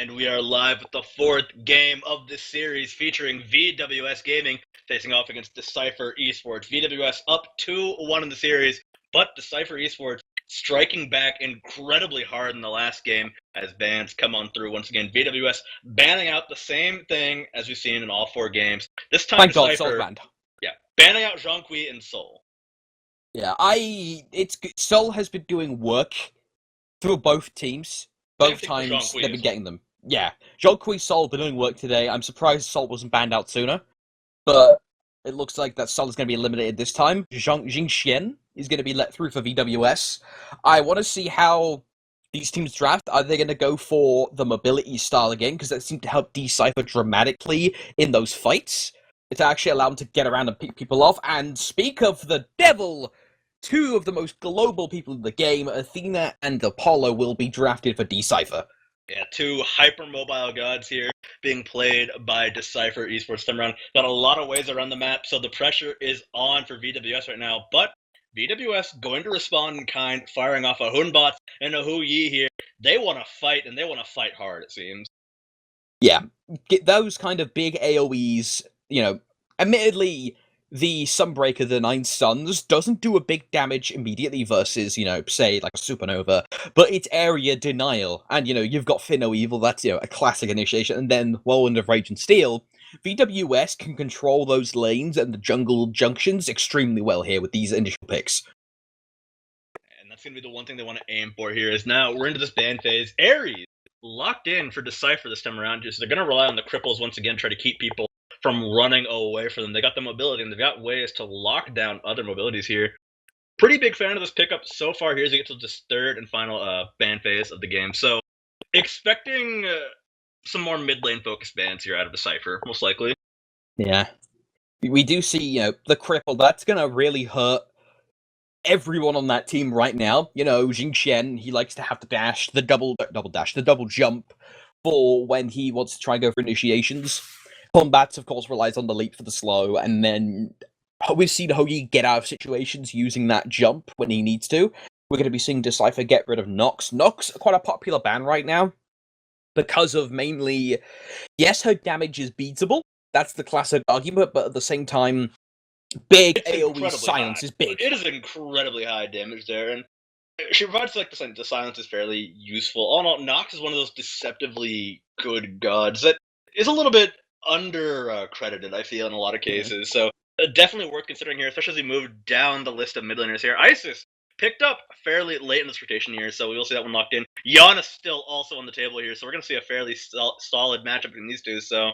And we are live with the fourth game of this series featuring VWS Gaming facing off against Dcypher Esports. VWS up 2-1 in the series, but Dcypher Esports striking back incredibly hard in the last game as bans come on through once again. VWS banning out the same thing as we've seen in all four games. This time Dcypher, banning out Zhonghui and Seoul. Yeah, Seoul has been doing work through both teams. Both times they've been getting them. Yeah, Zhonghui Seoul have been doing work today. I'm surprised Seoul wasn't banned out sooner. But it looks like that Seoul is going to be eliminated this time. Xing is going to be let through for VWS. I want to see how these teams draft. Are they going to go for the mobility style again? Because that seemed to help Dcypher dramatically in those fights. To actually allow them to get around and pick people off. And speak of the devil, two of the most global people in the game, Athena and Apollo, will be drafted for Dcypher. Yeah, two hyper-mobile gods here being played by Dcypher Esports time around. Got a lot of ways around the map, so the pressure is on for VWS right now. But VWS going to respond in kind, firing off a Hunbot and a Hu-Yi here. They want to fight, and they want to fight hard, it seems. Yeah, get those kind of big AoEs, admittedly, the Sunbreaker, the Nine Suns, doesn't do a big damage immediately versus, say, like a Supernova, but it's area denial. And, you've got Finno Evil, that's, a classic initiation, and then Whirlwind of Rage and Steel. VWS can control those lanes and the jungle junctions extremely well here with these initial picks. And that's going to be the one thing they want to aim for here is now we're into this ban phase. Ares locked in for Dcypher this time around, so they're going to rely on the cripples once again, try to keep people from running away from them. They got the mobility, and they've got ways to lock down other mobilities here. Pretty big fan of this pickup so far here as we get to this third and final ban phase of the game. So, expecting some more mid-lane focused bans here out of Dcypher, most likely. Yeah. We do see, the cripple. That's going to really hurt everyone on that team right now. Xing, he likes to have the dash, the double jump for when he wants to try and go for initiations. Batz, of course, relies on the leap for the slow, and then we've seen Hu-Yi get out of situations using that jump when he needs to. We're going to be seeing Dcypher get rid of Nox. Nox, quite a popular ban right now, because of mainly, yes, her damage is beatable, that's the classic argument, but at the same time, big AoE silence is big. It is incredibly high damage there, and she provides, the silence is fairly useful. All in all, Nox is one of those deceptively good gods that is a little bit under-credited, I feel, in a lot of cases. So definitely worth considering here, especially as we move down the list of mid laners here. Isis picked up fairly late in this rotation here, so we will see that one locked in. Janus still also on the table here, so we're going to see a fairly solid matchup between these two. So,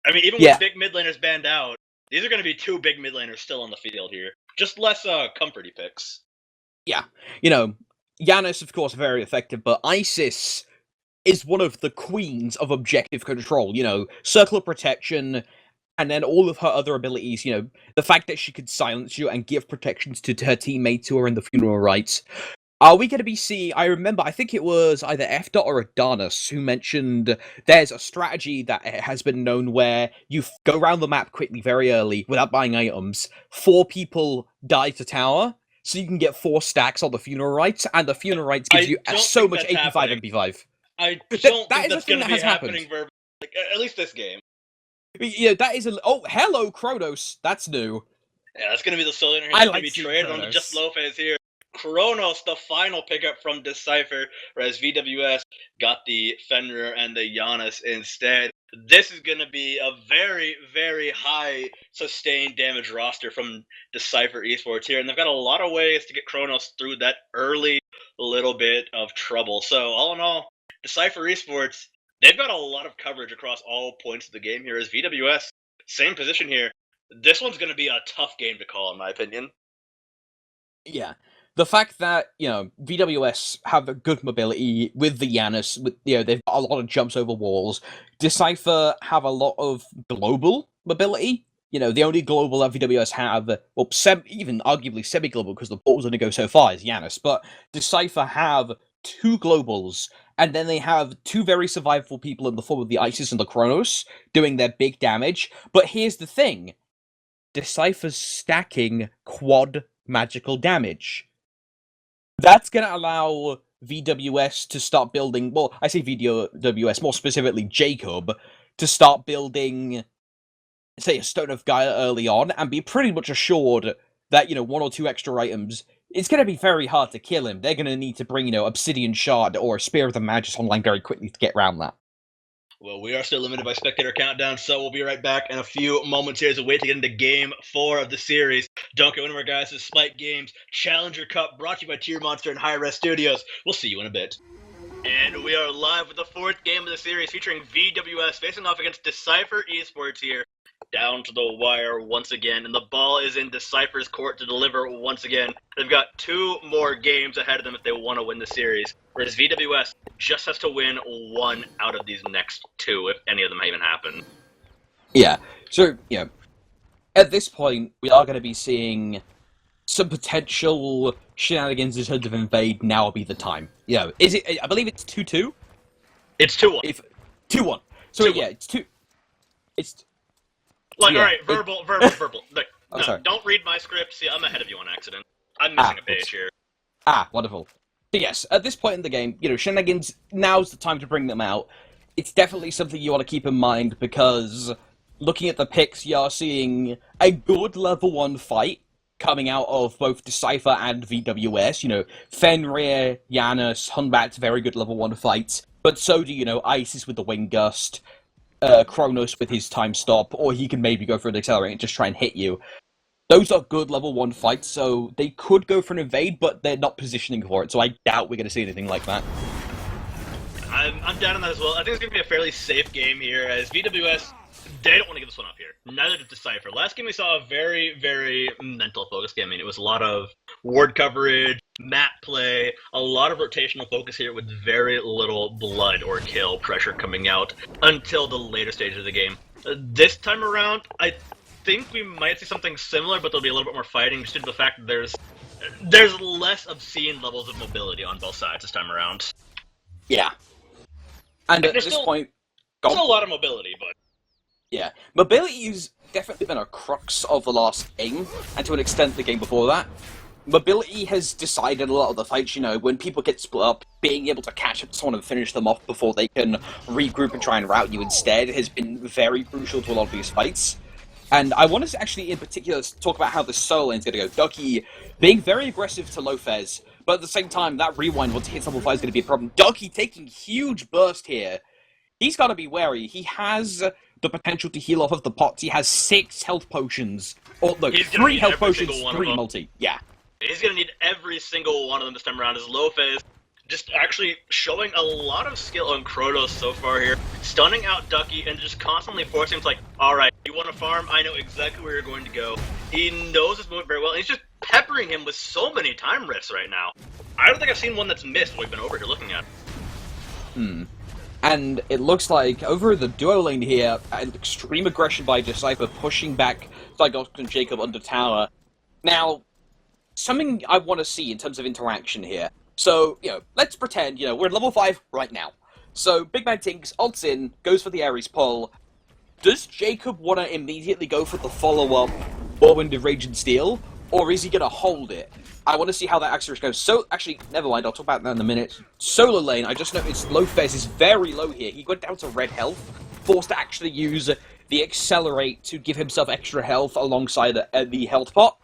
even with big mid laners banned out, these are going to be two big mid laners still on the field here. Just less comforty picks. Yeah. Janus, of course, very effective, but Isis is one of the queens of objective control, Circle of Protection, and then all of her other abilities, the fact that she could silence you and give protections to her teammates who are in the funeral rites. Are we going to be seeing, I think it was either F. or Adonis who mentioned there's a strategy that has been known where you go around the map quickly very early without buying items, 4 people die to tower, so you can get 4 stacks on the funeral rites, and the funeral rites gives you so much AP5 MP5. I don't think that's going to be happening for, at least this game. That is hello, Chronos. That's new. Yeah, that's going to be the solo here. That's going to be traded on the JustLofes here. Chronos, the final pickup from Dcypher, whereas VWS got the Fenrir and the Janus instead. This is going to be a very, very high sustained damage roster from Dcypher Esports here, and they've got a lot of ways to get Chronos through that early little bit of trouble. So, all in all, Dcypher Esports, they've got a lot of coverage across all points of the game here. As VWS, same position here. This one's going to be a tough game to call, in my opinion. Yeah. The fact that, VWS have a good mobility with the Janus, they've got a lot of jumps over walls. Dcypher have a lot of global mobility. The only global that VWS have, even arguably semi-global, because the portals only go so far, is Janus. But Dcypher have 2 globals, and then they have 2 very survivable people in the form of the Isis and the Chronos, doing their big damage. But here's the thing. Dcypher's stacking quad magical damage. That's going to allow VWS to start building, well, I say VWS, more specifically Jacob, to start building, say, a Stone of Gaia early on, and be pretty much assured that, 1 or 2 extra items, it's going to be very hard to kill him. They're going to need to bring, Obsidian Shard or a Spear of the Magus online very quickly to get around that. Well, we are still limited by spectator countdown, so we'll be right back in a few moments here as we wait to get into Game 4 of the series. Don't go anywhere, guys. This is Spike Games Challenger Cup, brought to you by Tier Monster and hi-rez Studios. We'll see you in a bit. And we are live with the 4th game of the series, featuring VWS facing off against Dcypher Esports here. Down to the wire once again, and the ball is in Dcypher's court to deliver once again. They've got 2 more games ahead of them if they want to win the series, whereas VWS just has to win 1 out of these next 2, if any of them even happen. Yeah, so, at this point, we are going to be seeing some potential shenanigans in terms of invade. Now will be the time. Is it, I believe it's 2-2? It's 2-1. 2-1. So, 2-1. Yeah, it's 2... It's... Like, alright, verbal. Look, no, sorry. Don't read my script. See, I'm ahead of you on accident. I'm missing a page here. Wonderful. But yes, at this point in the game, shenanigans, now's the time to bring them out. It's definitely something you want to keep in mind, because looking at the picks, you are seeing a good level 1 fight coming out of both Dcypher and VWS. Fenrir, Janus, Batz, very good level 1 fights. But so do, Isis with the Wing Gust, Chronos with his time stop, or he can maybe go for an accelerate and just try and hit you. Those are good level 1 fights, so they could go for an invade, but they're not positioning for it, so I doubt we're going to see anything like that. I'm down on that as well. I think it's going to be a fairly safe game here, as VWS, they don't want to give this one up here. Neither did Dcypher. Last game we saw a very, very mental focus game. I mean, it was a lot of ward coverage, map play, a lot of rotational focus here with very little blood or kill pressure coming out until the later stages of the game. This time around, I think we might see something similar, but there'll be a little bit more fighting just due to the fact that there's less obscene levels of mobility on both sides this time around. Yeah. And at this point... There's still a lot of mobility, but... Yeah. Mobility's definitely been a crux of the last game, and to an extent the game before that. Mobility has decided a lot of the fights, when people get split up, being able to catch up to someone and finish them off before they can regroup and try and rout you instead has been very crucial to a lot of these fights. And I want to actually, in particular, talk about how the solo lane's going to go. Ducky being very aggressive to Wlfy, but at the same time, that rewind once he hits level 5 is going to be a problem. Ducky taking huge burst here. He's got to be wary. He has the potential to heal off of the pots. He has 6 health potions. Or, look, 3 health potions, 3 multi. Yeah. He's going to need every single one of them this time around, as Wlfy just actually showing a lot of skill on Chronos so far here, stunning out Ducky and just constantly forcing him to, like, alright, you want to farm? I know exactly where you're going to go. He knows his movement very well, and he's just peppering him with so many time rifts right now. I don't think I've seen one that's missed while we've been over here looking at. And it looks like, over the duo lane here, an extreme aggression by Dcypher pushing back Zigox and Jacob under tower. Now, something I want to see in terms of interaction here. So, let's pretend, we're at level 5 right now. So, BigManTingz ults in, goes for the Ares pull. Does Jacob want to immediately go for the follow-up Whirlwind of Rage and Steel? Or is he going to hold it? I want to see how that acceleration goes. So, actually, never mind, I'll talk about that in a minute. Solo lane, I just noticed Wlfy is very low here. He went down to red health, forced to actually use the accelerate to give himself extra health alongside the health pot.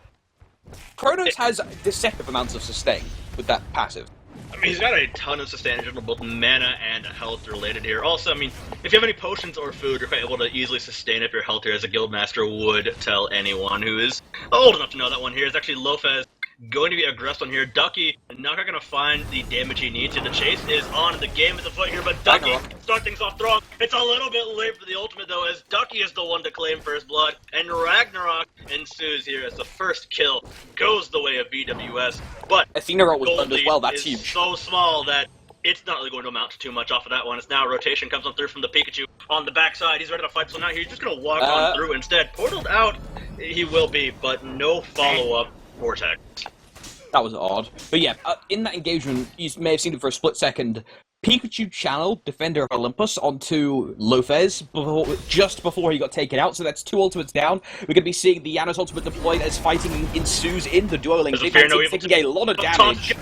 Chronos has deceptive amounts of sustain with that passive. I mean, he's got a ton of sustain in general, both mana and health related here. Also, I mean, if you have any potions or food, you're quite able to easily sustain up your health here, as a guildmaster would tell anyone who is old enough to know that one here. Is actually Wlfy going to be aggressive on here. Ducky not going to find the damage he needs here. The chase is on. The game is afoot here, but Ducky start things off strong. It's a little bit late for the ultimate though, as Ducky is the one to claim first blood, and Ragnarok ensues here as the first kill goes the way of VWS. But Athena was done as well. That's huge. So small that it's not really going to amount to too much off of that one. It's now rotation comes on through from the Pikachu on the backside. He's ready to fight, so now he's just going to walk on through instead. Portaled out, he will be, but no follow-up vortex. That was odd. But yeah, in that engagement, you may have seen it for a split second. Pikachu channeled Defender of Olympus onto Wlfy just before he got taken out, so that's 2 ultimates down. We're going to be seeing the Janus ultimate deployed as fighting ensues in the duo lane. Taking a lot of damage.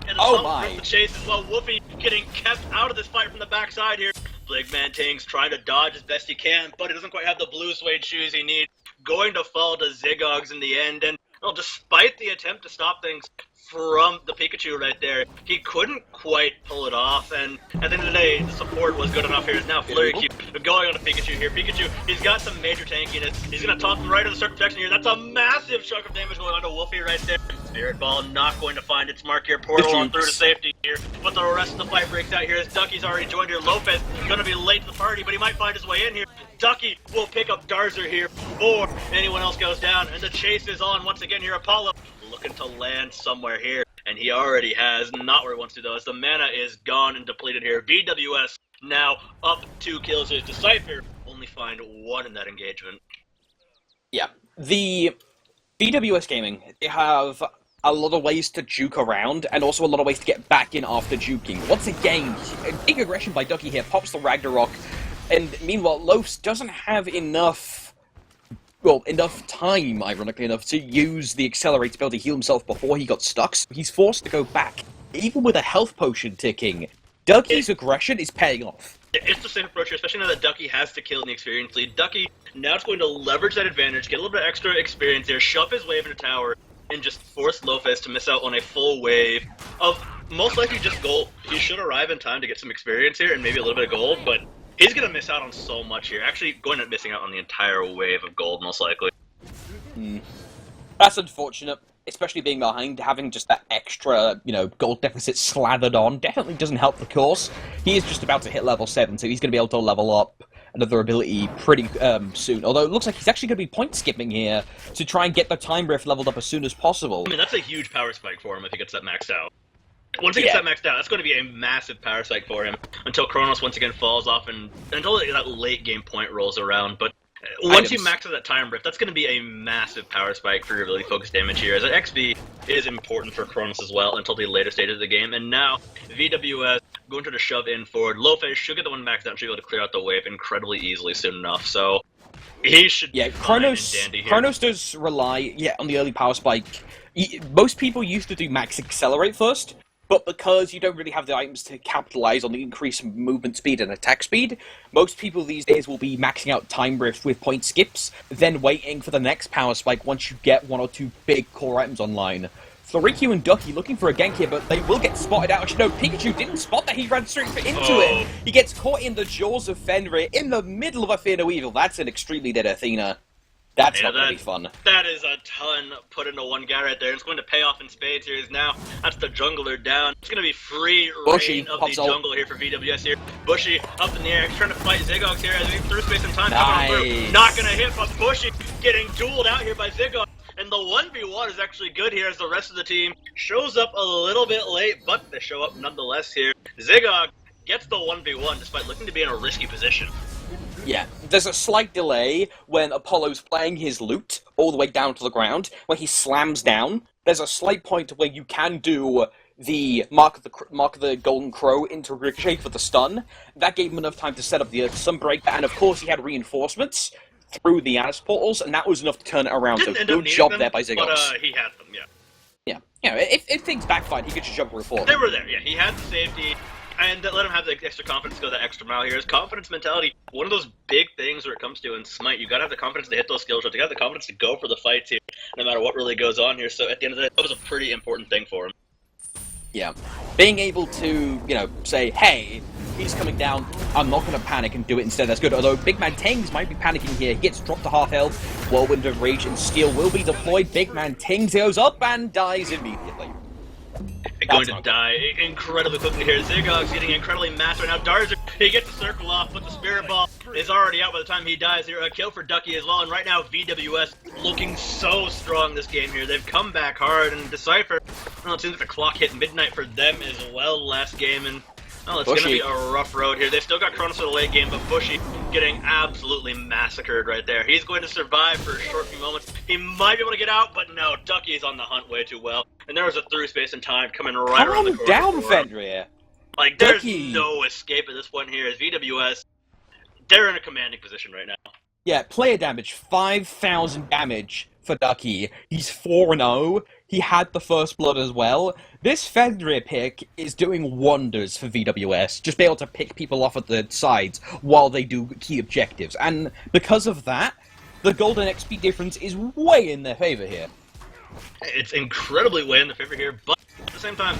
And Oh my! The chase as well. Wlfy getting kept out of this fight from the backside here. BigManTingz trying to dodge as best he can, but he doesn't quite have the blue suede shoes he needs. Going to fall to Zigox in the end, and well, despite the attempt to stop things from the Pikachu right there, he couldn't quite pull it off, and at the end of the day, the support was good enough here. It's now FleuryQ going on to Pikachu here. Pikachu, he's got some major tankiness. He's going to toss him right to the circle protection here. That's a massive chunk of damage going on to Wlfy right there. Spirit Ball not going to find its mark here. Portal on through to safety here, but the rest of the fight breaks out here as Ducky's already joined here. Lopez going to be late to the party, but he might find his way in here. Ducky will pick up Darzer here before anyone else goes down, and the chase is on once again here. Apollo looking to land somewhere here, and he already has. Not where he wants to though, as the mana is gone and depleted here. VWS now up 2 kills. His Dcypher only find 1 in that engagement. Yeah, the VWS Gaming, they have a lot of ways to juke around, and also a lot of ways to get back in after juking. Once again, a big aggression by Ducky here, pops the Ragnarok, and meanwhile, Lofes doesn't have enough time, ironically enough, to use the accelerate spell to heal himself before he got stuck, so he's forced to go back. Even with a health potion ticking, Ducky's aggression is paying off. It's the same approach here, especially now that Ducky has to kill in the experience lead. Ducky now is going to leverage that advantage, get a little bit of extra experience here, shove his wave into tower, and just force Lofes to miss out on a full wave of most likely just gold. He should arrive in time to get some experience here and maybe a little bit of gold, but he's going to miss out on so much here. Actually, going to missing out on the entire wave of gold, most likely. That's unfortunate, especially being behind, having just that extra, gold deficit slathered on definitely doesn't help the cause. He is just about to hit level 7, so he's going to be able to level up another ability pretty soon. Although it looks like he's actually going to be point skipping here to try and get the time rift leveled up as soon as possible. I mean, that's a huge power spike for him if he gets that maxed out. Once he gets that maxed out, that's going to be a massive power spike for him until Chronos once again falls off and until that late game point rolls around. But once you max out that time rift, that's going to be a massive power spike for your really focused damage here, as an XP is important for Chronos as well until the later stages of the game. And now VWS going to shove in forward. Lofes should get the one maxed out and should be able to clear out the wave incredibly easily soon enough. So he should be Chronos dandy here. Chronos does rely on the early power spike. Most people used to do max accelerate first, but because you don't really have the items to capitalize on the increased movement speed and attack speed, most people these days will be maxing out time rift with point skips, then waiting for the next power spike once you get 1 or 2 big core items online. FleuryQ and Ducky looking for a gank here, but they will get spotted out. Actually, no, Pikachu didn't spot that. He ran straight into it. He gets caught in the jaws of Fenrir in the middle of Athena Weevil. That's an extremely dead Athena. That's not really fun. That is a ton put into one guy right there. It's going to pay off in spades here. Now, that's the jungler down. It's going to be free reign of the jungle here for VWS here. Bushy up in the air, trying to fight Zigox here as he through space and time. Nice. Not going to hit, but Bushy getting dueled out here by Zigox. And the 1v1 is actually good here as the rest of the team shows up a little bit late, but they show up nonetheless here. Zigox gets the 1v1 despite looking to be in a risky position. Yeah, there's a slight delay when Apollo's playing his loot all the way down to the ground, where he slams down. There's a slight point where you can do the Mark of the Golden Crow into Ricochet for the stun. That gave him enough time to set up the Sunbreak, and of course he had reinforcements through the Janus portals, and that was enough to turn it around. So good job there by Zigox. But he had them, yeah. Yeah, if things backfired, he could just jump reform. They were there, yeah. He had the safety. And let him have the extra confidence to go that extra mile here. His confidence mentality, one of those big things where it comes to in Smite, you gotta have the confidence to hit those skill shots. You gotta have the confidence to go for the fights here, no matter what really goes on here. So at the end of the day, that was a pretty important thing for him. Yeah. Being able to, say, hey, he's coming down, I'm not gonna panic and do it instead, that's good. Although BigManTingz might be panicking here. He gets dropped to half health. Whirlwind of Rage and Steel will be deployed. BigManTingz goes up and dies immediately. Going to die incredibly quickly here. Zigox getting incredibly massive. Now Darzer, he gets the circle off, but the Spirit Ball is already out by the time he dies here. A kill for Ducky as well, and right now VWS looking so strong this game here. They've come back hard, and Dcypher, well, it seems like the clock hit midnight for them as well last game, and well, it's going to be a rough road here. They've still got Chronos for the late game, but Bushy getting absolutely massacred right there. He's going to survive for a short few moments. He might be able to get out, but no, Ducky's on the hunt way too well. And there was a through space and time coming right around the corner. Calm down, Fenrir. Like, there's no escape at this point here as VWS, they're in a commanding position right now. Yeah, player damage, 5,000 damage for Ducky. He's 4-0. He had the first blood as well. This Fenrir pick is doing wonders for VWS. Just be able to pick people off at the sides while they do key objectives. And because of that, the golden XP difference is way in their favor here. It's incredibly way in their favor here, but at the same time,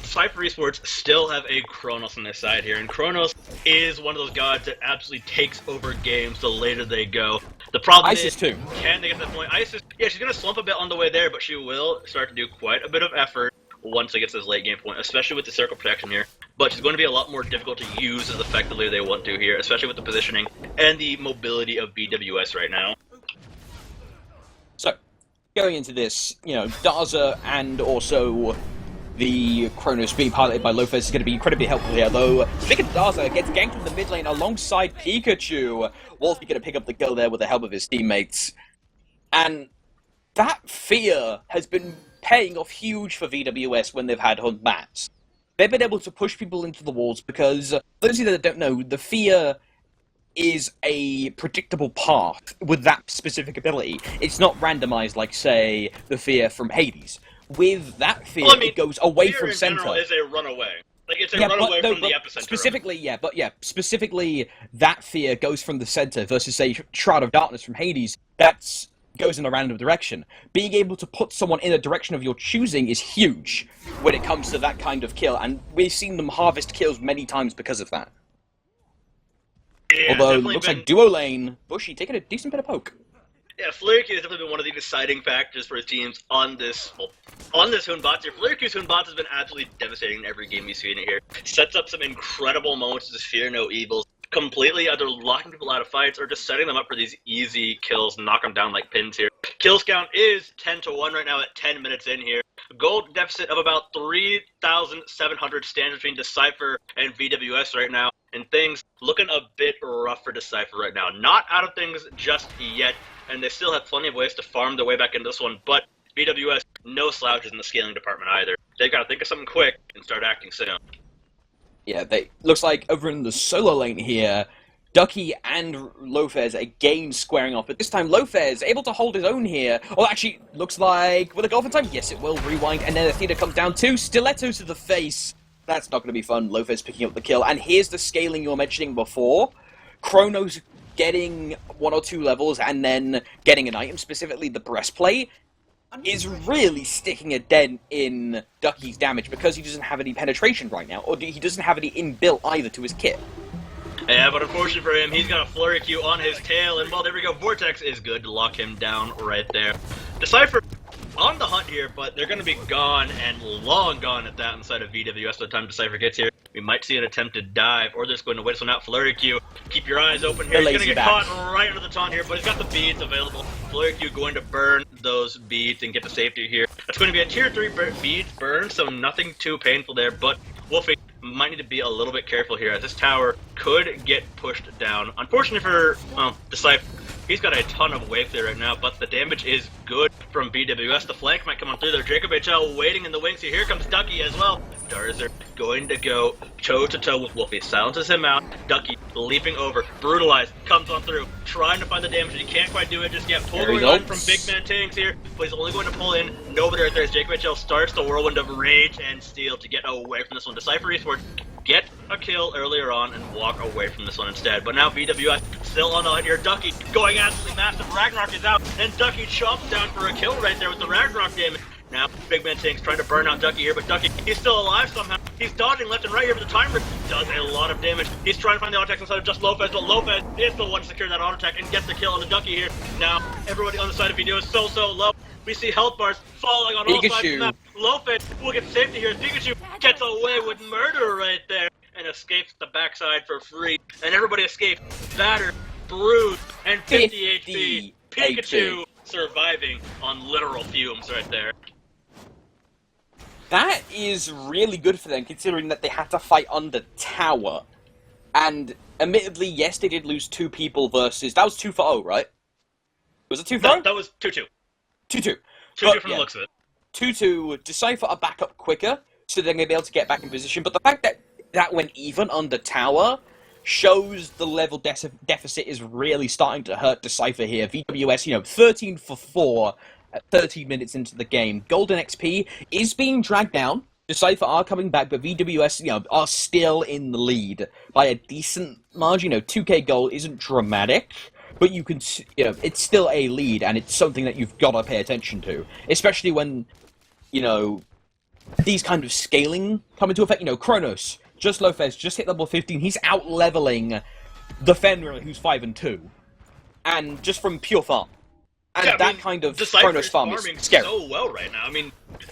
Dcypher Esports still have a Chronos on their side here, and Chronos is one of those gods that absolutely takes over games the later they go. The problem Isis is, too. Can they get to that point? Isis, yeah, she's going to slump a bit on the way there, but she will start to do quite a bit of effort once it gets to this late game point, especially with the circle protection here. But she's going to be a lot more difficult to use as effectively as they want to here, especially with the positioning and the mobility of BWS right now. So, going into this, you know, Darzer and also the Chronos being piloted by Wlfy is going to be incredibly helpful here, though. Speaking of Darzer, gets ganked in the mid lane alongside Pikachu. Wlfy going to pick up the kill there with the help of his teammates. And that fear has been paying off huge for VWS when they've had Hunt Batz. They've been able to push people into the walls because, those of you that don't know, the fear is a predictable path with that specific ability. It's not randomized like, say, the fear from Hades. With that fear, well, I mean, it goes away from center. Fear in general is a runaway. Like, it's a runaway from the epicenter. Specifically, that fear goes from the center versus, say, Shroud of Darkness from Hades. That goes in a random direction. Being able to put someone in a direction of your choosing is huge when it comes to that kind of kill, and we've seen them harvest kills many times because of that. Yeah, although, it looks like duo lane, Bushy taking a decent bit of poke. Yeah, FleuryQ has definitely been one of the deciding factors for his teams on this Hun Batz here. FleuryQ's Hun Batz has been absolutely devastating in every game we've seen it here. Sets up some incredible moments to just fear no evils. Completely either locking people out of fights or just setting them up for these easy kills, knock them down like pins here. Kills count is 10-1 right now at 10 minutes in here. Goal deficit of about 3,700 stands between Dcypher and VWS right now. And things looking a bit rough for Dcypher right now. Not out of things just yet, and they still have plenty of ways to farm their way back into this one, but VWS, no slouches in the scaling department either. They've got to think of something quick and start acting soon. Yeah, looks like over in the solo lane here, Ducky and Wlfy again squaring off, but this time Wlfy is able to hold his own here. Oh, actually, looks like, will it go off in time? Yes, it will. Rewind, and then Athena comes down too. Stiletto to the face. That's not going to be fun. Wlfy's picking up the kill, and here's the scaling you were mentioning before. Chronos getting 1 or 2 levels and then getting an item, specifically the breastplate, is really sticking a dent in Ducky's damage because he doesn't have any penetration right now, or he doesn't have any inbuilt either to his kit. Yeah, but unfortunately for him, he's got a FleuryQ on his tail, and well, there we go. Vortex is good to lock him down right there. Dcypher on the hunt here, but they're going to be gone, and long gone at that inside of VWS by the time Dcypher gets here. We might see an attempted dive, or they're just going to wait this one out. FleuryQ, keep your eyes open here. He's going to get caught right under the taunt here, but he's got the beads available. FleuryQ going to burn those beads and get to safety here. That's going to be a tier 3 beads burn, so nothing too painful there, but Wlfy might need to be a little bit careful here, as this tower could get pushed down. Unfortunately for Dcypher, he's got a ton of wave there right now, but the damage is good from BWS. The flank might come on through there. JacobHL waiting in the wings here. Here comes Ducky as well. Darzer going to go toe-to-toe with Wlfy. Silences him out. Ducky leaping over. Brutalized. Comes on through. Trying to find the damage. He can't quite do it just yet. Pulled away from BigManTingz here, but he's only going to pull in. Nobody right there as JacobHL starts the whirlwind of rage and steel to get away from this one. Dcypher Esports get a kill earlier on and walk away from this one instead. But now VWS still on the hunt here. Ducky going absolutely massive. Ragnarok is out, and Ducky chomps down for a kill right there with the Ragnarok damage. Now BigManTingz trying to burn out Ducky here, but Ducky, he's still alive somehow. He's dodging left and right here, but the timer does a lot of damage. He's trying to find the auto attack inside of JustLofes, but Wlfy is the one to secure that auto attack and gets the kill on the Ducky here. Now everybody on the side of VDO is so low. We see health bars falling on all sides of the map. Wlfy will get safety here. Pikachu gets away with murder right there and escapes the backside for free. And everybody escapes battered, bruised, and 50 HP. Pikachu surviving on literal fumes right there. That is really good for them, considering that they had to fight on the tower. And admittedly, yes, they did lose 2 people versus... That was 2-0, right? Was it 2-0? No, that was 2-2. 2-2. 2-2 from the looks of it. 2-2, Dcypher are back up quicker, so they're going to be able to get back in position. But the fact that that went even on the tower shows the level deficit is really starting to hurt Dcypher here. VWS, 13 for 4 at 13 minutes into the game. Golden XP is being dragged down. Dcypher are coming back, but VWS, are still in the lead by a decent margin. 2k gold isn't dramatic, but you can, it's still a lead, and it's something that you've got to pay attention to, especially when, these kind of scaling come into effect. Chronos, JustLofes just hit level 15. He's out-leveling the Fenrir, who's 5 and 2, and just from pure farm. And kind of Chronos farm is scary. So well right now.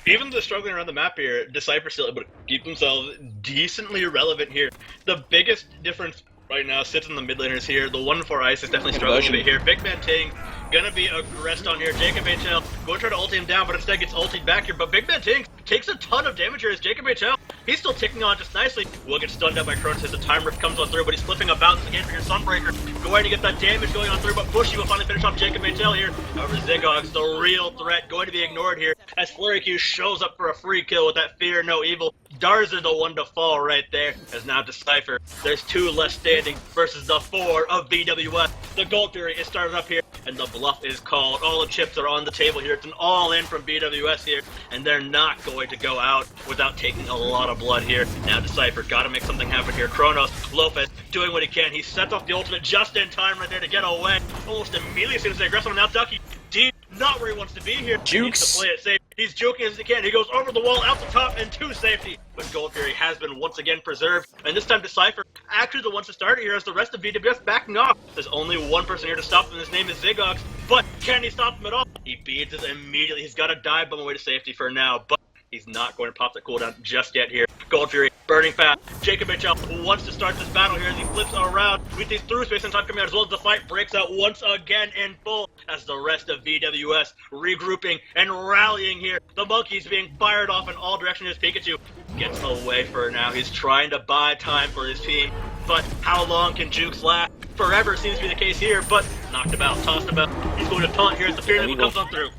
Even though struggling around the map here, Dcypher still able to keep themselves decently relevant here. The biggest difference right now sits in the mid laners here. The 1-4 ice is definitely struggling a bit here. BigManTingz gonna be aggressed on here. JacobHL going to try to ult him down, but instead gets ulted back here. But BigManTingz takes a ton of damage here as JacobHL. He's still ticking on just nicely. Will get stunned out by Chronos as the time rift comes on through, but he's flipping a bounce again for your Sunbreaker. Going to get that damage going on through, but Bushy will finally finish off JacobHL here. However, Zigox, the real threat, going to be ignored here as FleuryQ shows up for a free kill with that Fear No Evil. Darzer the one to fall right there, as now Dcypher. There's 2 less standing versus the 4 of BWS. The Gold Fury is started up here, and the bluff is called. All the chips are on the table here. It's an all-in from BWS here, and they're not going to go out without taking a lot of blood here. Now Dcypher got to make something happen here. Chronos, Wlfy doing what he can. He sets off the ultimate just in time right there to get away. Almost immediately as soon as they aggressive. Now Ducky, deep, not where he wants to be here. Jukes. He needs to play it safe. He's joking as he can. He goes over the wall, out the top, and to safety. But Gold Fury has been once again preserved. And this time Dcypher actually the ones to start here as the rest of VWS backing off. There's only one person here to stop him. His name is Zigox. But can he stop him at all? He beats it immediately. He's got to dive on the way to safety for now. But he's not going to pop the cooldown just yet here. Gold Fury burning fast. JacobHL wants to start this battle here as he flips around with these through space and time coming out, as well as the fight breaks out once again in full as the rest of VWS regrouping and rallying here. The monkey's being fired off in all directions as Pikachu gets away for now. He's trying to buy time for his team, but how long can Jukes last? Forever seems to be the case here, but knocked about, tossed about. He's going to taunt here as the Fear Level comes on through.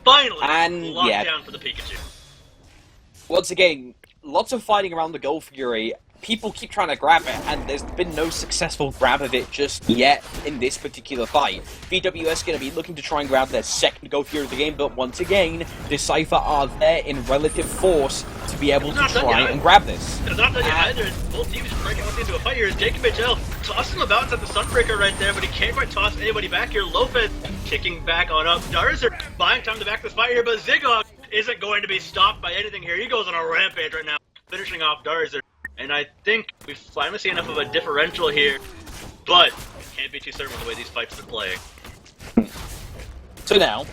Finally, locked down for the Pikachu. Once again, lots of fighting around the Gold Fury. People keep trying to grab it, and there's been no successful grab of it just yet in this particular fight. VWS going to be looking to try and grab their second Gold Fury of the game, but once again, Dcypher are there in relative force to be able to try and grab this. It's not done yet either. Both teams are breaking once into a fight here. As JacobHL tossing the bounce at the Sunbreaker right there, but he can't quite toss anybody back here. Wlfy kicking back on up. Darzer buying time to back this fight here, but Zigox isn't going to be stopped by anything here. He goes on a rampage right now, finishing off Darzer. And I think we finally see enough of a differential here, but can't be too certain with the way these fights have been playing. So now,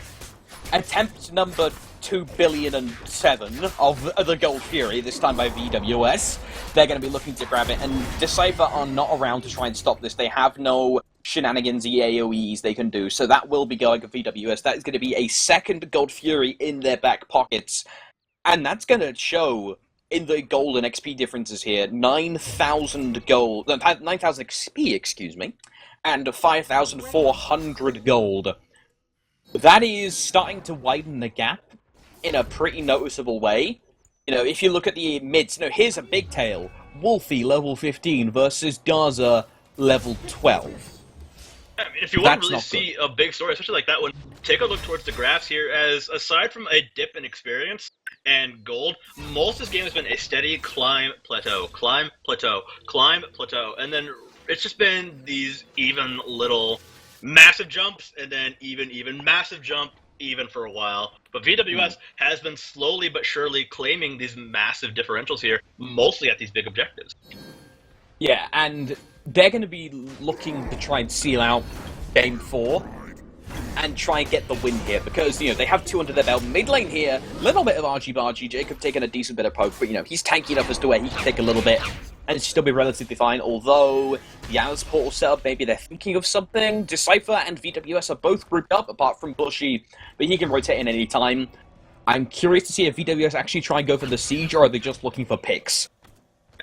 attempt number 2,000,000,007 of the Gold Fury, this time by VWS. They're going to be looking to grab it, and Dcypher are not around to try and stop this. They have no shenanigans, AoEs they can do, so that will be going for VWS. That is going to be a second Gold Fury in their back pockets, and that's going to show in the gold and XP differences here. 9,000 gold, 9,000 XP, excuse me, and 5,400 gold. That is starting to widen the gap in a pretty noticeable way. If you look at the mids, here's a big tail. Wlfy, level 15, versus Darzer, level 12. I mean, if you want to really see a big story, especially like that one, take a look towards the graphs here, as aside from a dip in experience and gold, most of this game has been a steady climb, plateau, climb, plateau, climb, plateau, and then it's just been these even little massive jumps, and then even massive jump, even for a while. But VWS has been slowly but surely claiming these massive differentials here, mostly at these big objectives. Yeah, and they're going to be looking to try and seal out Game 4 and try and get the win here, because, they have 2 under their belt. Mid lane here, little bit of argy-bargy. Jacob taking a decent bit of poke, but, he's tanky enough as to where he can take a little bit and still be relatively fine, although Janus portal setup, maybe they're thinking of something. Dcypher and VWS are both grouped up, apart from Bushy, but he can rotate in any time. I'm curious to see if VWS actually try and go for the siege, or are they just looking for picks?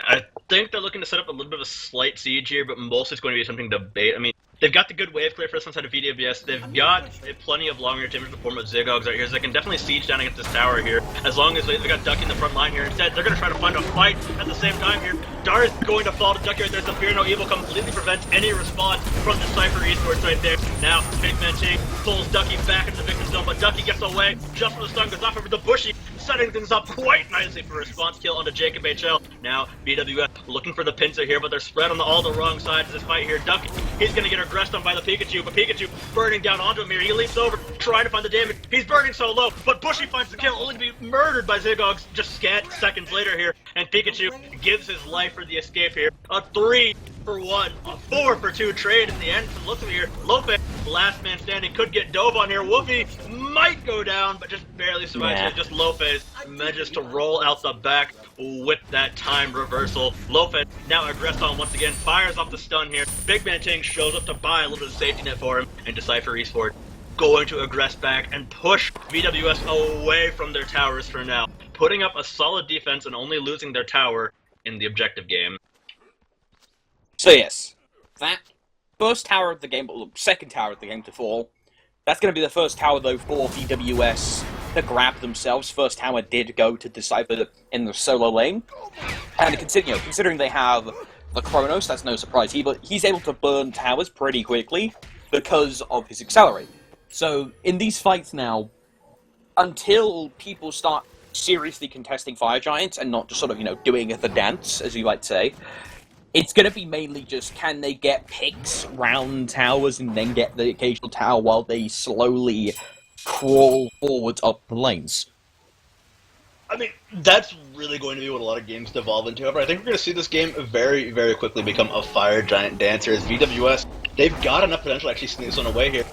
I think they're looking to set up a little bit of a slight siege here, but mostly it's going to be something to bait. I mean, They've got the good wave clear first side of VWS. They've got plenty of long-range damage in the form of Zigox right here, so they can definitely siege down against this tower here. As long as they've got Ducky in the front line here. Instead, they're going to try to find a fight at the same time here. Darz going to fall to Ducky right there. The Fear No Evil completely prevents any response from Dcypher Esports right there. Now, BigManTingz pulls Ducky back into the victim zone, but Ducky gets away just when the stun goes off over the Bushy, setting things up quite nicely for a response kill onto JacobHL. Now, VWS looking for the pincer here, but they're spread on all the wrong sides of this fight here. Ducky, he's going to get aggressed on by the Pikachu, but Pikachu burning down onto him here. He leaps over, trying to find the damage. He's burning so low, but Bushy finds the kill, only to be murdered by Zigox just scant seconds later here. And Pikachu gives his life for the escape here. A 3-for-1, a 4-for-2 trade in the end. So look at here, Wlfy, last man standing, could get dove on here. Wlfy might go down, but just barely survives. Yeah. Just Wlfy manages to roll out the back with that time reversal. Wlfy now aggressed on once again, fires off the stun here. BigManTingz shows up to buy a little bit of safety net for him, and Dcypher Esports going to aggress back and push VWS away from their towers for now, putting up a solid defense and only losing their tower in the objective game. So yes, that first tower of the game, or second tower of the game to fall, that's going to be the first tower though for VWS to grab themselves. First tower did go to Dcypher in the solo lane, and considering they have the Chronos, that's no surprise. He's able to burn towers pretty quickly because of his accelerate. So, in these fights now, until people start seriously contesting Fire Giants and not just sort of, doing the dance, as you might say, it's going to be mainly just can they get picks round towers and then get the occasional tower while they slowly crawl forwards up the lanes. I mean, that's really going to be what a lot of games devolve into. However, I think we're going to see this game very, very quickly become a Fire Giant dancer. As VWS, they've got enough potential to actually sneak this one away here.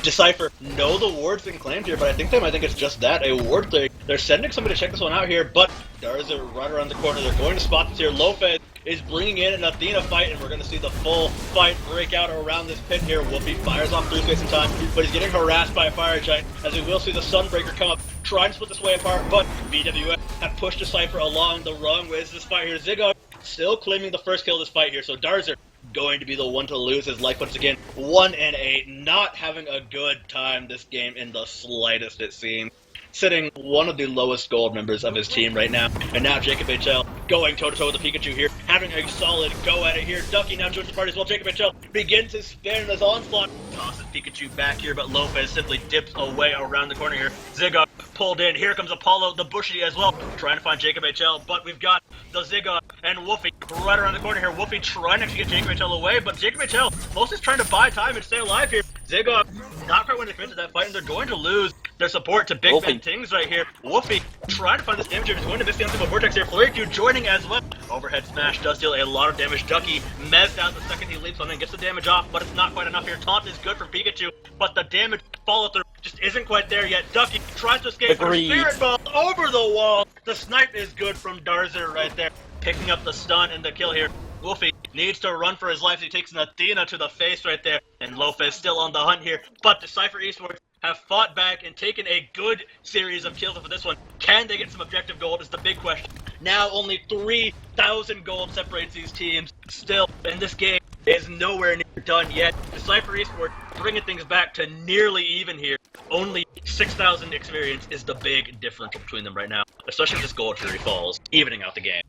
Dcypher, no, the ward's been claimed here, but I think it's just that, a ward clear. They're sending somebody to check this one out here, but Darzer right around the corner. They're going to spot this here. Wlfy is bringing in an Athena fight, and we're going to see the full fight break out around this pit here. Wlfy fires off through space in time, but he's getting harassed by a Fire Giant, as we will see the Sunbreaker come up, trying to split this way apart, but VWS have pushed Dcypher along the wrong ways this fight here. Zigox still claiming the first kill of this fight here, so Darzer going to be the one to lose his life once again. 1-8, not having a good time this game in the slightest, it seems. Sitting one of the lowest gold members of his team right now. And now JacobHL going toe-to-toe with the Pikachu here, having a solid go at it here. Ducky now joins the party as well. JacobHL begins his spin in his onslaught. Tosses Pikachu back here, but Wlfy simply dips away around the corner here. Zigox pulled in. Here comes Apollo, the Bushy as well, trying to find JacobHL, but we've got the Zigox and Wlfy right around the corner here. Wlfy trying to get JacobHL away, but JacobHL mostly trying to buy time and stay alive here. Zigox not quite when they commit to that fight, and they're going to lose their support to BigManTingz right here. Wlfy trying to find this damage here. He's going to miss the Unstable Vortex here. FleuryQ joining as well. Overhead smash does deal a lot of damage. Ducky mezzed out the second he leaps on and gets the damage off, but it's not quite enough here. Taunt is good from Pikachu, but the damage follow-through just isn't quite there yet. Ducky tries to escape, but Spirit Ball over the wall. The snipe is good from Darzer right there, picking up the stun and the kill here. Wlfy needs to run for his life. He takes an Athena to the face right there, and Wlfy is still on the hunt here. But Dcypher Esports have fought back and taken a good series of kills for this one. Can they get some objective gold is the big question. Now only 3,000 gold separates these teams. Still, and this game is nowhere near done yet. Dcypher Esports bringing things back to nearly even here. Only 6,000 experience is the big difference between them right now, especially if this gold tree falls, evening out the game.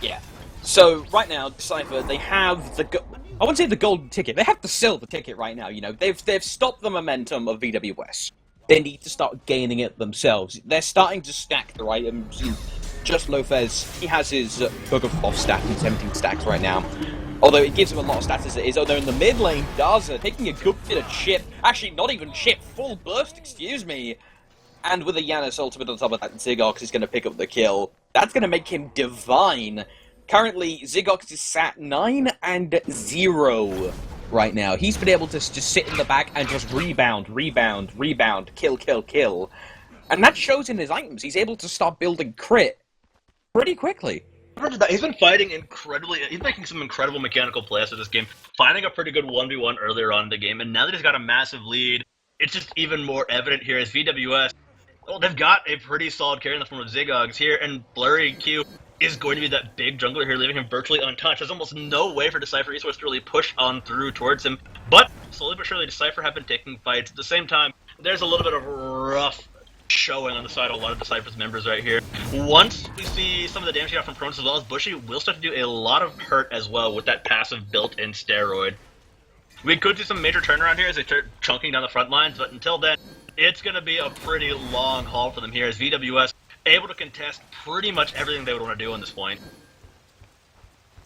Yeah. So, right now, Dcypher, they have I wouldn't say the golden ticket, they have the silver ticket right now, They've stopped the momentum of VWS. They need to start gaining it themselves. They're starting to stack their items. JustLofes, he has his Book of Cloth stack in 17 stacks right now. Although it gives him a lot of stats as it is. Although in the mid lane, Darzer taking a good bit of chip. Actually, not even chip, full burst, excuse me. And with a Janus ultimate on top of that, Zigox is going to pick up the kill. That's going to make him divine. Currently, Zigox is sat 9-0 right now. He's been able to just sit in the back and just rebound, kill. And that shows in his items. He's able to start building crit pretty quickly. He's been fighting incredibly. He's making some incredible mechanical plays for this game, finding a pretty good 1v1 earlier on in the game, and now that he's got a massive lead, it's just even more evident here as VWS. Well, they've got a pretty solid carry in the form of Zigox here, and FleuryQ is going to be that big jungler here, leaving him virtually untouched. There's almost no way for Dcypher Esports to really push on through towards him, but slowly but surely Dcypher have been taking fights. At the same time, there's a little bit of rough showing on the side of a lot of Dcypher's members right here. Once we see some of the damage he got from Chronos as well as Bushy, we'll start to do a lot of hurt as well with that passive built-in steroid. We could see some major turnaround here as they start chunking down the front lines, but until then, it's going to be a pretty long haul for them here as VWS able to contest pretty much everything they would want to do on this point.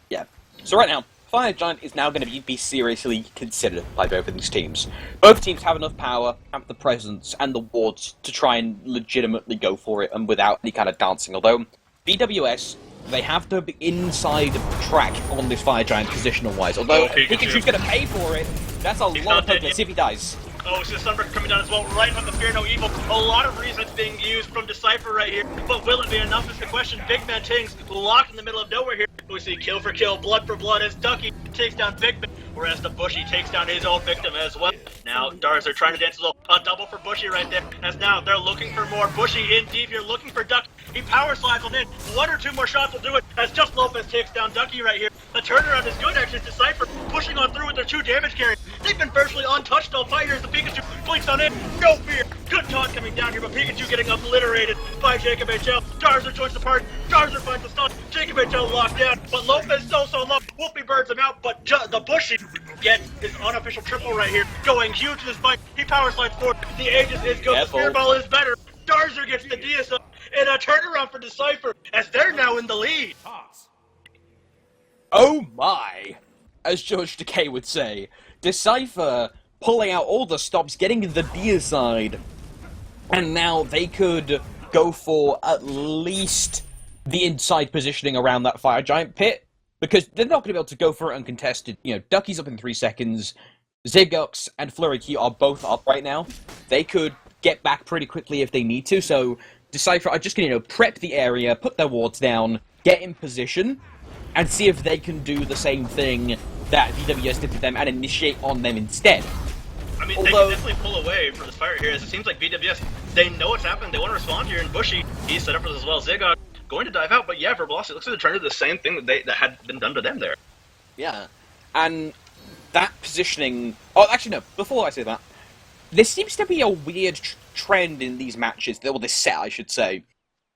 Yeah. So right now, Fire Giant is now going to be seriously considered by both of these teams. Both teams have enough power, have the presence, and the wards to try and legitimately go for it, and without any kind of dancing. Although, VWS, they have the inside track on this Fire Giant positional-wise. Although, Pikachu's going to pay for it. That's a lot of focus if he dies. Oh, so Sunbreaker coming down as well, right on the Fear No Evil. A lot of resets being used from Dcypher right here, but will it be enough is the question. BigManTingz locked in the middle of nowhere here. We see kill for kill, blood for blood as Ducky takes down BigMan, whereas TheBushyyy takes down his own victim as well. Now, Darzer trying to dance a double for Bushy right there, as now they're looking for more. Bushy in deep here, looking for Ducky. He power slides on in. One or two more shots will do it, as JustLofes takes down Ducky right here. The turnaround is good, actually. Dcypher pushing on through with their 2 damage carries. They've been virtually untouched all fight here as the Pikachu blinks on in. No fear. Good taunt coming down here, but Pikachu getting obliterated by JacobHL. Darzer joins the party. Darzer finds the stun. JacobHL locked down, but Lopez so low. Wlfy birds him out, but TheBushyyy gets his unofficial triple right here. Going huge in this fight. He power slides forward. The Aegis is good. The Spirit Ball is better. Darzer gets the DSO and a turnaround for Dcypher as they're now in the lead. Oh my! As George Decay would say, Dcypher pulling out all the stops, getting the deicide, and now they could go for at least the inside positioning around that Fire Giant pit, because they're not going to be able to go for it uncontested. You know, Ducky's up in 3 seconds, Zigox and FleuryQ are both up right now. They could get back pretty quickly if they need to, so Dcypher are just going to, prep the area, put their wards down, get in position, and see if they can do the same thing that VWS did to them and initiate on them instead. I mean, they can definitely pull away for this fire here, as it seems like VWS, they know what's happening, they want to respond here, and Bushy, he's set up for this as well. Zigox going to dive out, but yeah, for Velocity, it looks like they're trying to do the same thing that had been done to them there. Yeah, and that positioning... Oh, actually, no, before I say that, there seems to be a weird trend in these matches, or this set, I should say.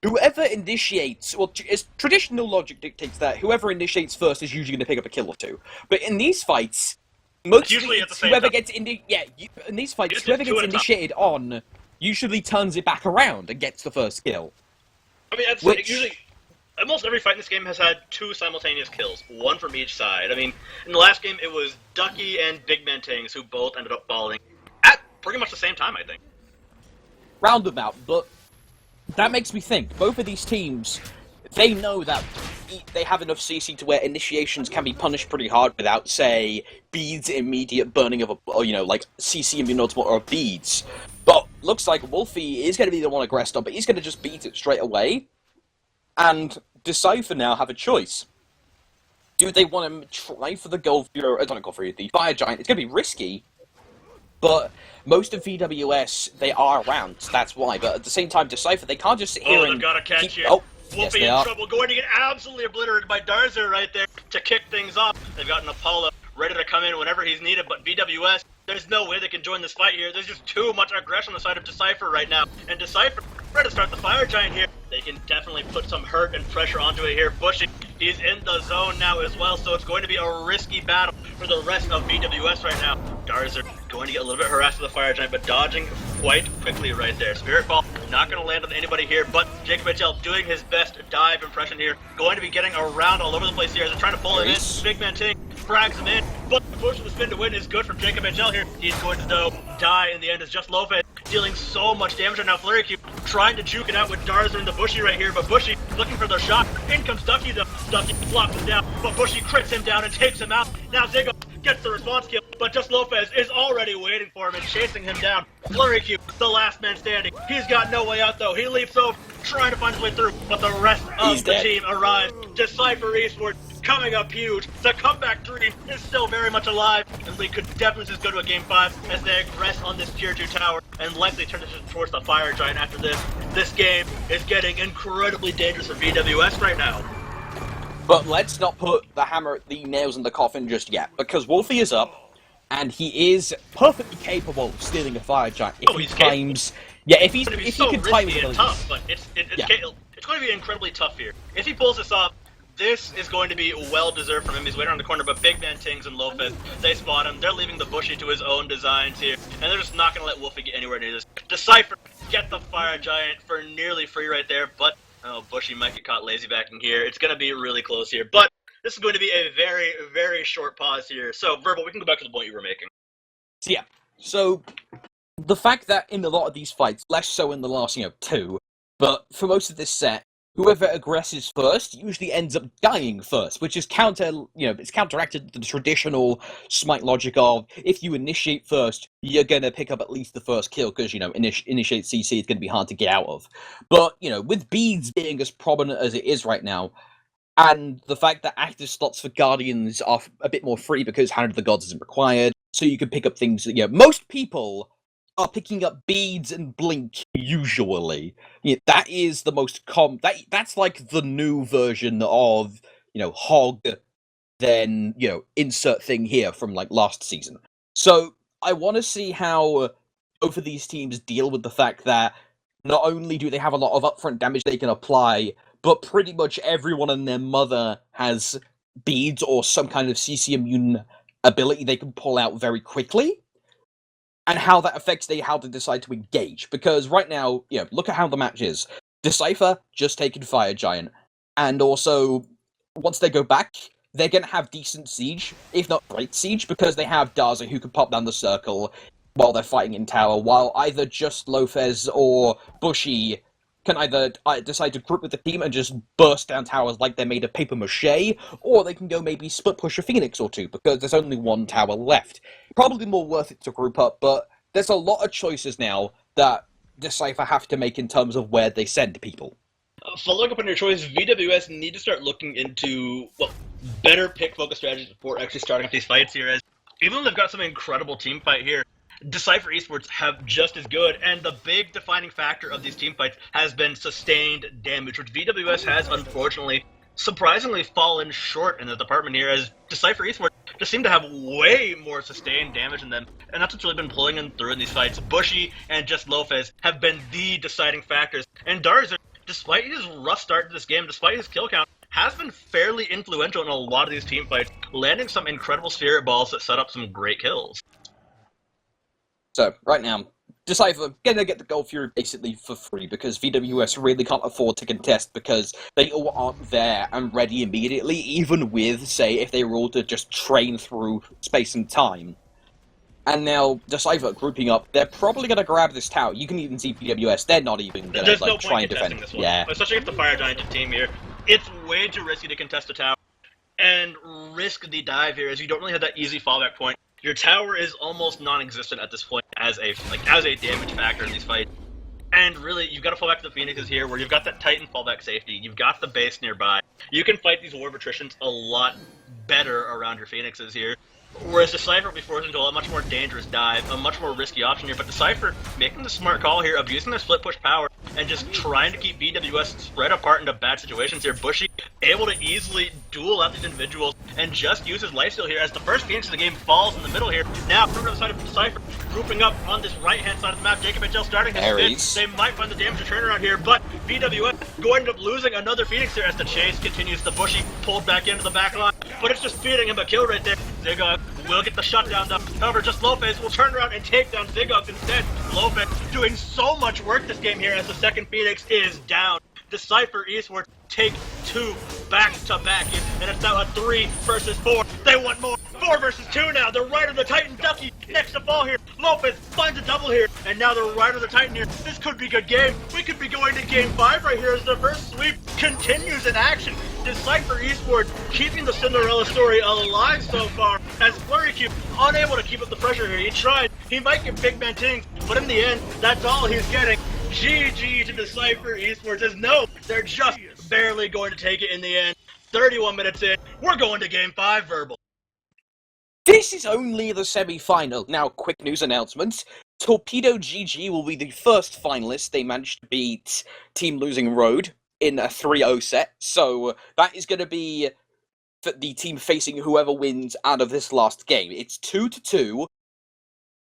Whoever initiates, well, traditional logic dictates that whoever initiates first is usually going to pick up a kill or two. But in these fights, whoever gets initiated on usually turns it back around and gets the first kill. I mean, that's usually almost every fight in this game has had 2 simultaneous kills, 1 from each side. I mean, in the last game, it was Ducky and BigManTingz who both ended up falling at pretty much the same time, I think. Roundabout, but that makes me think, both of these teams, they know that they have enough CC to where initiations can be punished pretty hard without, say, beads immediate burning of, like CC immunity or beads. But looks like Wlfy is going to be the one aggressed on, but he's going to just beat it straight away. And Dcypher now have a choice. Do they want to try for the the Fire Giant? It's going to be risky, but most of VWS, they are around, that's why. But at the same time, Dcypher, they can't just sit here and... they've got to catch you. Oh, Wlfy in trouble, going to get absolutely obliterated by Darzer right there to kick things off. They've got an Apollo ready to come in whenever he's needed, but VWS, there's no way they can join this fight here. There's just too much aggression on the side of Dcypher right now. And Dcypher, ready to start the Fire Giant here. They can definitely put some hurt and pressure onto it here. Bushy, he's in the zone now as well, so it's going to be a risky battle for the rest of VWS right now. Darzer going to get a little bit harassed with the Fire Giant, but dodging quite quickly right there. Spirit Ball not going to land on anybody here, but JacobHL doing his best dive impression here. Going to be getting around all over the place here as they're trying to pull him in. BigManTingz frags him in, but the push of the spin to win is good from JacobHL here. He's going to, though, die in the end as JustLofes dealing so much damage right now. FleuryQ trying to juke it out with Darzer and TheBushyyy right here, but Bushy looking for the shot. In comes Ducky, though. Ducky blocks him down, but Bushy crits him down and takes him out. Now Zigox gets the response kill, but JustLofes is already waiting for him and chasing him down. FleuryQ, the last man standing. He's got no way out, though. He leaps over, trying to find his way through, but the rest of the team arrives. Dcypher Esports coming up huge. The comeback dream is still very much alive, and we could definitely just go to a game 5 as they aggress on this tier 2 tower and likely turn this towards the Fire Giant after this. This game is getting incredibly dangerous for VWS right now. But let's not put the nails in the coffin just yet, because Wlfy is up, and he is perfectly capable of stealing a fire giant if he times. Yeah, if he can time his abilities. Tough, but it's going to be incredibly tough here. If he pulls this off, this is going to be well deserved from him. He's waiting around the corner, but BigManTingz and Wlfy, they spot him. They're leaving the Bushy to his own designs here, and they're just not going to let Wlfy get anywhere near this. Dcypher get the fire giant for nearly free right there, but Bushy might get caught lazy backing here. It's going to be really close here, but this is going to be a very, very short pause here. So, Verbal, we can go back to the point you were making. So the fact that in a lot of these fights, less so in the last, 2, but for most of this set, whoever aggresses first usually ends up dying first, which is it's counteracted the traditional Smite logic of, if you initiate first, you're gonna pick up at least the first kill, because, initiate CC is gonna be hard to get out of. But, with beads being as prominent as it is right now, and the fact that active slots for Guardians are a bit more free because Hand of the Gods isn't required, so you can pick up things that, most people are picking up beads and blink usually. That is the most that's like the new version of, Hog, then, insert thing here from like last season. So I want to see how both of these teams deal with the fact that not only do they have a lot of upfront damage they can apply, but pretty much everyone and their mother has beads or some kind of CC immune ability they can pull out very quickly, and how that affects how they decide to engage. Because right now, look at how the match is. Dcypher just taken Fire Giant, and also, once they go back, they're going to have decent siege, if not great siege, because they have Darzer who can pop down the circle while they're fighting in tower, while either JustLofes or Bushyyy can either decide to group with the team and just burst down towers like they're made of paper mache, or they can go maybe split push a Phoenix or two, because there's only one tower left. Probably more worth it to group up, but there's a lot of choices now that Dcypher have to make in terms of where they send people. Following up on your choice, VWS need to start looking into, better pick-focused strategies before actually starting up these fights here, as even though they've got some incredible team fight here, Dcypher Esports have just as good, and the big defining factor of these team fights has been sustained damage, which VWS has, unfortunately, surprisingly fallen short in the department here, as Dcypher Esports just seem to have way more sustained damage in them, and that's what's really been pulling them through in these fights. Bushyyy and JustLofes have been the deciding factors, and Darzer, despite his rough start to this game, despite his kill count, has been fairly influential in a lot of these team fights, landing some incredible spirit balls that set up some great kills. So, right now, Dcypher gonna get the Gold Fury basically for free, because VWS really can't afford to contest, because they all aren't there and ready immediately, even with, say, if they were all to just train through space and time. And now, Dcypher grouping up, they're probably gonna grab this tower. You can even see VWS, they're not even gonna try and defend this one. Yeah. Especially if the Fire Giant team here. It's way too risky to contest a tower and risk the dive here, as you don't really have that easy fallback point. Your tower is almost non-existent at this point as a damage factor in these fights. And really, you've got to fall back to the Phoenixes here, where you've got that Titan fallback safety, you've got the base nearby. You can fight these War of Attritions a lot better around your Phoenixes here. Whereas Dcypher will be forced into a much more dangerous dive, a much more risky option here. But Dcypher making the smart call here of using their split push power and just trying to keep VWS spread apart into bad situations here. Bushyyy able to easily duel out these individuals and just use his lifesteal here as the first Phoenix of the game falls in the middle here. Now, from the side of Dcypher, grouping up on this right-hand side of the map. JacobHL starting his spin. They might find the damage to turn around here, but VWS going to end up losing another Phoenix here as the chase continues. The Bushyyy pulled back into the back line, but it's just feeding him a kill right there. Zigox will get the shutdown though. However, JustLofes will turn around and take down Zigox instead. Lofes doing so much work this game here as the second Phoenix is down. Dcypher Esports take 2 back-to-back, and it's now a 3 versus 4. They want more. 4 versus 2 now. The Rider the Titan Ducky next to fall here. Lofes finds a double here, and now the Rider the Titan here. This could be a good game. We could be going to game 5 right here as the first sweep continues in action. Dcypher Esports keeping the Cinderella story alive so far, as FleuryQ unable to keep up the pressure here. He tried. He might get BigManTingz, but in the end, that's all he's getting. GG to Dcypher Esports, as no, they're just barely going to take it in the end. 31 minutes in, we're going to game 5, Verbal. This is only the semi-final. Now, quick news announcement. Torpedo GG will be the first finalist. They managed to beat Team Losing Road. in a 3-0 set. So that is going to be the team facing whoever wins out of this last game. It's 2-2.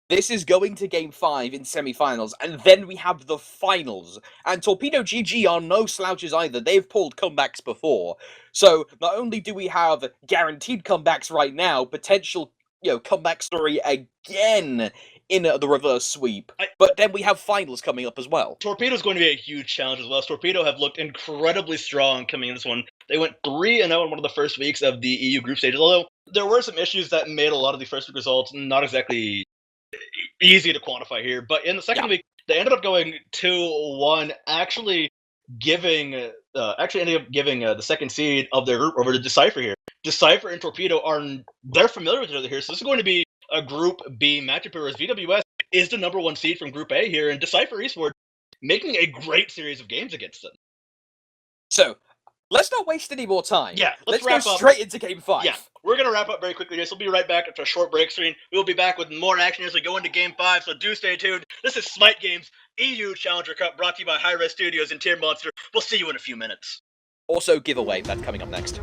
This is going to Game 5 in semifinals, and then we have the finals. And Torpedo GG are no slouches either. They've pulled comebacks before. So not only do we have guaranteed comebacks right now, potential comeback story again in the reverse sweep. But then we have finals coming up as well. Torpedo's going to be a huge challenge as well. Torpedo have looked incredibly strong coming in this one. They went 3-0 in one of the first weeks of the EU group stages, although there were some issues that made a lot of the first week results not exactly easy to quantify here. But in the second week, they ended up going 2-1, actually ending up giving the second seed of their group over to Dcypher here. Dcypher and Torpedo they're familiar with each other here, so this is going to be a Group B matchup here, as VWS is the #1 seed from Group A here, and Dcypher Esports making a great series of games against them. So, let's not waste any more time. Yeah, let's go straight into Game 5. Yeah, we're going to wrap up very quickly here, so we'll be right back after a short break screen. We'll be back with more action as we go into Game 5, so do stay tuned. This is Smite Games EU Challenger Cup, brought to you by hi-rez Studios and Tier Monster. We'll see you in a few minutes. Also, giveaway, that's coming up next.